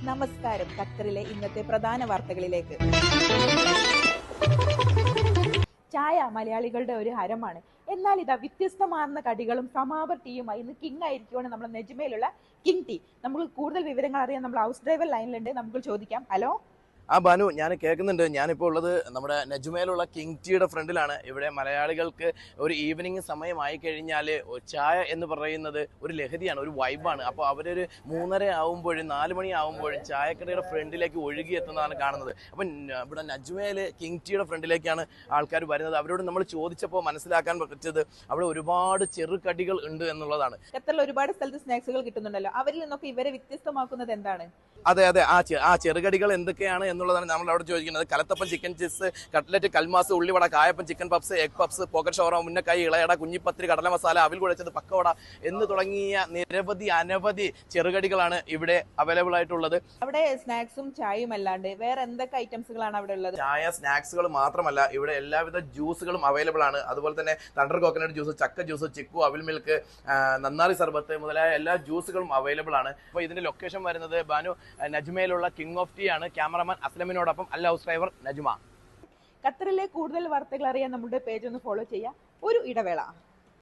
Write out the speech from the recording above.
നമസ്കാരം. ഖത്തറിലെ ഇന്നത്തെ പ്രധാന വാർത്തകളിലേക്ക്. ചായ മലയാളികളുടെ ഒരു ഹരമാണ്. എന്നാൽ ഇതാ വ്യത്യസ്തമാർന്ന കടികളും സമാവർ ടീയുമായി ഇന്ന് കിങ് ആയിരിക്കുവാണ് നമ്മുടെ നെജ്മയിലുള്ള കിങ് ടീ. നമുക്ക് കൂടുതൽ വിവരങ്ങൾ അറിയാൻ നമ്മൾ ഹൗസ് ഡ്രൈവർ ലൈനിലുണ്ട്. നമുക്ക് ചോദിക്കാം. ഹലോ. ബാനു, ഞാൻ കേൾക്കുന്നുണ്ട്. ഞാനിപ്പോൾ ഉള്ളത് നമ്മുടെ നെജുമേലുള്ള കിങ് ടീയുടെ ഫ്രണ്ടിലാണ്. ഇവിടെ മലയാളികൾക്ക് ഒരു ഈവനിങ് സമയമായി കഴിഞ്ഞാൽ ചായ എന്ന് പറയുന്നത് ഒരു ലഹരിയാണ്, ഒരു വൈബാണ്. അപ്പോൾ അവരൊരു 3:30 ആവുമ്പോഴും 4 മണി ആവുമ്പോഴും ചായക്കടയുടെ ഫ്രണ്ടിലേക്ക് ഒഴുകി എത്തുന്നതാണ് കാണുന്നത്. അപ്പം ഇവിടെ നെജുമേൽ കിങ് ടീയുടെ ഫ്രണ്ടിലേക്കാണ് ആൾക്കാർ വരുന്നത്. അവരോട് നമ്മൾ ചോദിച്ചപ്പോൾ മനസ്സിലാക്കാൻ പറ്റിയത് അവിടെ ഒരുപാട് ചെറുകടികൾ ഉണ്ട് എന്നുള്ളതാണ്. ഖത്തറിൽ ഒരുപാട് സ്ഥലത്ത് സ്നാക്സുകൾ കിട്ടുന്നുണ്ടല്ലോ, അവരിൽ നിന്നൊക്കെ ഇവരെ വ്യത്യസ്തമാക്കുന്നത് എന്താണ്? അതെ, ആ ചെറുകടികൾ എന്തൊക്കെയാണ് എന്നുള്ളതാണ് നമ്മൾ അവിടെ ചോദിക്കുന്നത്. കലത്തപ്പം, ചിക്കൻ ചിപ്സ്, കട്ട്ലറ്റ്, കൽമാസ്, ഉള്ളിവട, കായപ്പം, chicken puffs, egg puffs, pocket shawarma, മുന്നക്കായി, ഇളയട, കുഞ്ഞിപ്പത്തിരി, കടല മസാല, അവിൽ കുഴച്ചത്, പക്കവട എന്ന് തുടങ്ങിയ അനവധി ചെറുകടികളാണ് ഇവിടെ അവൈലബിൾ ആയിട്ടുള്ളത്. അവിടെ സ്നാക്സും ചായയും അല്ലാണ്ട് വേറെ എന്തൊക്കെ ഐറ്റംസുകളാണ് അവിടെ ഉള്ളത്? ചായ, സ്നാക്സുകൾ മാത്രമല്ല, ഇവിടെ എല്ലാവിധ ജ്യൂസുകളും അവൈലബിൾ ആണ്. അതുപോലെ തന്നെ തണ്ടർ കോക്കനട്ട് ജ്യൂസ്, ചക്ക ജ്യൂസ്, ചിക്കു, അവിൽ മിൽക്ക്, നന്നാറി സർബത്ത് മുതലായ എല്ലാ ജ്യൂസുകളും അവൈലബിൾ ആണ്. അപ്പോൾ ഇതിന്റെ ലൊക്കേഷൻ വരുന്നത് ബാനു നജ്മയിലുള്ള കിങ് ഓഫ് ടീ ആണ്. ക്യാമറമാൻ അസ്ലമിനോടൊപ്പം അല്ല ഹൗസ് ഡ്രൈവർ നജ്മ. ഖത്തറിലെ കൂടുതൽ വാർത്തകൾ അറിയാൻ നമ്മുടെ പേജ് ഒന്ന് ഫോളോ ചെയ്യാം. ഒരു ഇടവേള.